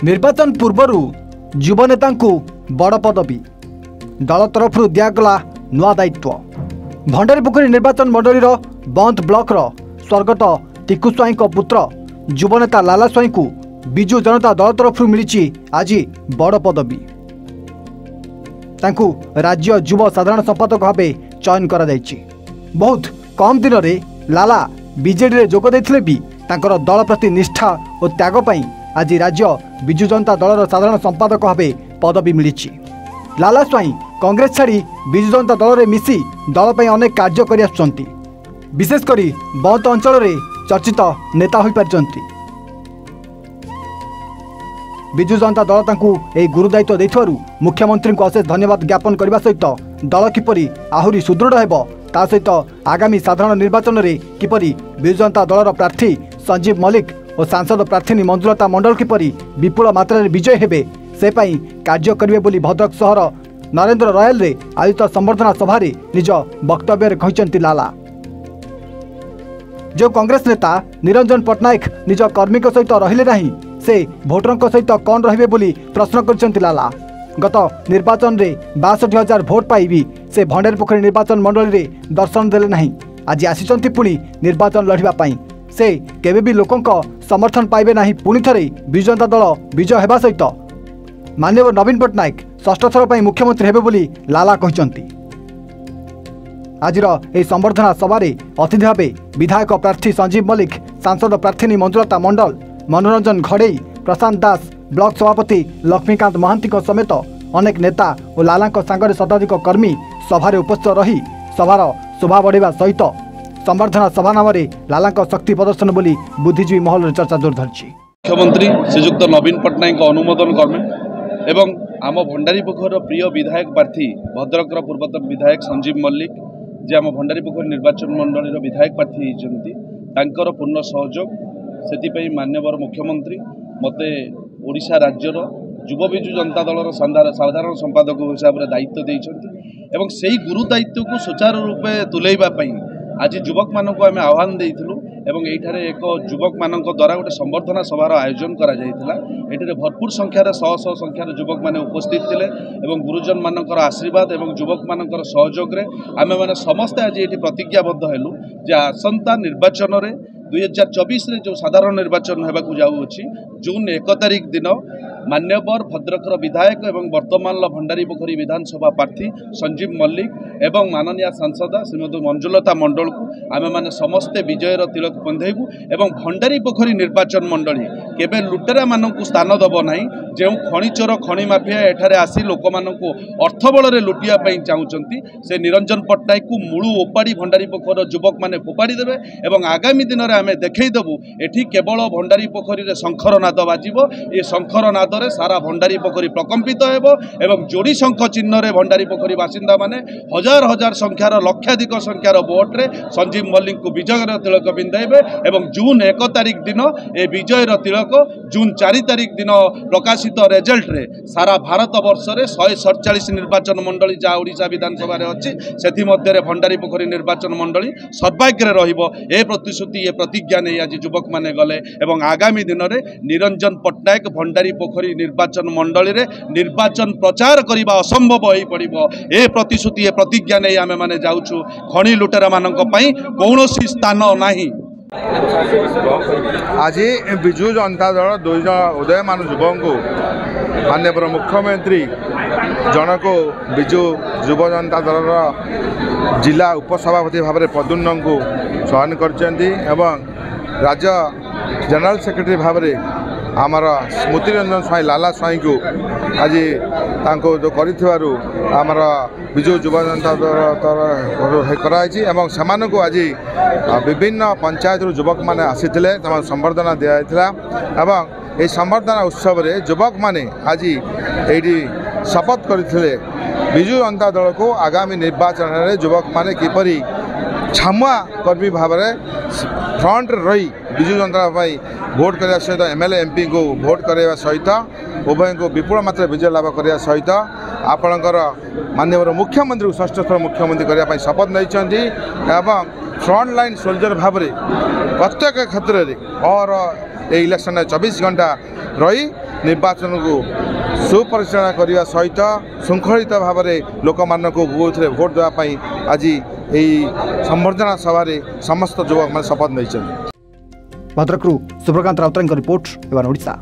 निर्वाचन पूर्वर युव नेता बड़ पदवी दल तरफ दिगला नुआ दायित्व। भंडारीपोखरी निर्वाचन मंडली बंद ब्लॉक स्वर्गत टिकु स्वाई पुत्र युवनेता लाला स्वाई को विजु जनता दल तरफ मिली आज बड़ पदवी। तांकू राज्य युव साधारण संपादक भाव चयन करा जायछि। बहुत कम दिन रे लाला बीजेडी रे जोग देथिले भी तांकर दल प्रति निष्ठा और त्याग पई आज राज्य विजु जनता दलर साधारण संपादक भाव पदवी मिली। लाला स्वाई कांग्रेस छाड़ी विजु जनता दल रे मिसी दल पई अनेक कार्य करि आछंती। विशेषकर बहुत अंचल रे चर्चित नेता होई पारछंती। विजु जनता दल तांकू ए गुरु दायित्व देथिवारु मुख्यमंत्री को अशेष धन्यवाद ज्ञापन करने सहित दल किपरि आहुरी सुदृढ़ हेबो ता सहित आगामी साधारण निर्वाचन रे किपरि विजु जनता दलर प्रार्थी संजीव मल्लिक और सांसद प्रार्थी मंजुलता मंडल किपरि विपुल मात्रा विजय हेबे से पई कार्य करिवे बोली भद्रक सहर नरेंद्र रॉयल रे आयोजित संबर्धना सभा रे निज वक्तव्य कहिसंती लाला। जो कांग्रेस नेता निरंजन पट्टनायक निज कर्मी सहित रहिले नहीं से भोटर सहित कौन रहिबे बोली प्रश्न करछंती लाला। गत निर्वाचन रे 62,000 भोट पाई भी से भंडारीपोखरी निर्वाचन मंडली रे दर्शन देले नहीं। आज आसीचंती पुणी निर्वाचन लड़िबा पाई से केबे भी लोकंक समर्थन पाइबे नहीं। पुणी थरे विजु जनता दल विजय हेबा सहित माननीय नवीन पट्टनायक षष्ठ थर पर मुख्यमंत्री हेबे बोली लाला कहिसंती। आज संबर्धना सभा अतिथि भाव विधायक प्रार्थी संजीव मल्लिक, सांसद प्रार्थी मंजुलता मंडल, मनोरंजन घड़ई, प्रशांत दास, ब्लॉक सभापति लक्ष्मीकांत महांती समेत अनेक नेता और लाला सांगरे शताधिक कर्मी सभारे उपस्थित रही सभार शोभा बढ़ावा सहित संबर्धना सभा नाम लाला शक्ति प्रदर्शन बोली बुद्धिजीवी महल चर्चा जोर धरछि। मुख्यमंत्री श्रीजुक्त नवीन पट्टनायक अनुमोदन कर्मे एवं आम भंडारीपोखर प्रिय विधायक प्रार्थी भद्रक पूर्वतन विधायक संजीव मल्लिक जे आम भंडारीपोखरी निर्वाचन मंडली विधायक प्रार्थी होती पूर्ण सहयोग से माननीय मुख्यमंत्री मते ओडिशा राज्यर युव विजु जनता दलर साधारण संपादक हिसाब से दायित्व देइछन्ति से गुरु दायित्व को सुचारू रूपे तुलैवाई आज युवक मानक आम आह्वान देइथिलु एवं एठारे एक युवक मानक द्वारा गोटे संबर्धना सभार आयोजन करा जायतिला। एठारे भरपूर संख्यार शह शह संख्यार युवक माने उपस्थित थिले एवं गुरुजन मानकर आशीर्वाद एवं युवक मानकर सहयोग रे आमे माने समस्त आज एठी प्रतिज्ञाबद्ध हेलु जे आसंता निर्वाचन रे 2024 रे जो साधारण निर्वाचन हेबाकु जाउछि जून 1 तारिख दिन मान्यवर भद्रकर विधायक एवं वर्तमान भंडारीपोखरी विधानसभा प्रार्थी संजीव मल्लिक एवं माननीय सांसद श्रीमती मंजुलता मंडल को आमे माने समस्ते विजयर तिलक बंधेबू एवं भंडारीपोखरी निर्वाचन मंडली केबे लुटेरा मानकु स्थान दब नाही। जो खनि चोर खनि माफिया एठारे आसी लोक मानकु अर्थ बल लुटिया पई चाहुचंती से निरंजन पट्टनायक को मूळु ओपाड़ी भंडारीपोखर युवक माने फोपाड़ी देबे एवं आगामी दिन रे आमे देखै देबू एठी केवल भंडारीपोखरी रे शंखर नाद बाजिबो। ए शंखर नाद रे सारा भंडारीपोखरी प्रकंपित हेबो एवं जोड़ी शंख चिन्ह रे भंडारीपोखरी बासिंदा माने हजार हजार संख्यार लक्षाधिक संख्यार वोट रे संजीव मल्लिक को विजयर तिलक बिंदाइबे एवं जून 1 तारिख दिन ए विजयर तिलक जून 4 तारिख दिन प्रकाशित रिजल्ट रे सारा भारत वर्ष रे 147 निर्वाचन मंडली जा ओडिशा विधानसभा रे अछि सेथि मध्ये रे भंडारीपोखरी निर्वाचन मंडली सर्वाग्य रे रहिबो। ए प्रतिश्रुति ए प्रतिज्ञा नै आज युवक माने गले एवं आगामी दिन रे निरंजन पट्टनायक भंडारीपोखरी निर्वाचन मंडली रे निर्वाचन प्रचार करिबा असंभव होई पड़िबो। ए प्रतिश्रुति ए प्रतिज्ञा नै आमे माने जाउछु खनि लुटेरा मानक पई कोनोसी स्थान नाही। आज विजु जनता दल 2 जन उदयमान युवक को माननीय मुख्यमंत्री जनक विजु युव जनता दल जिला उपसभापति भाव में पदोन्नयन को चयन करछन्ती एवं राज्य जनरल सेक्रेटरी भाव में आमर स्मृति रंजन स्वाई लाला स्वाई को आज तांको जो करिथिबारु आमर विजु युव जनता दल कराई एवं सेमान को आज विभिन्न पंचायत युवक माने आसीथिले तम संबर्धना दिया एवं ये संबर्धना उत्सव रे युवक माने आज एठी शपथ करथिले विजु जनता दल को आगामी निर्वाचन रे युवक माने किपरि छामुआ कर्मी भाव में फ्रंट रही विजु जनता भोट करने सहित एमएलए एमपी को भोट करने सहित उभय को विपुल मात्रा विजय लाभ करने सहित आपणकर माननीय मुख्यमंत्री षष्ठ थर मुख्यमंत्री करने शपथ नहीं एवं फ्रंट लाइन सोल्जर भाव में प्रत्येक क्षेत्र में और इलेक्शन 24 घंटा रही निर्वाचन को सुपरिचालना करने सहित शृंखलित भाव में लोक मान भोट देवाई आज यही संबर्धना सभा समस्त युवक मैंने शपथ नहीं। भद्रकरू शुभकांत राउतराय रिपोर्ट एवं ओडिशा।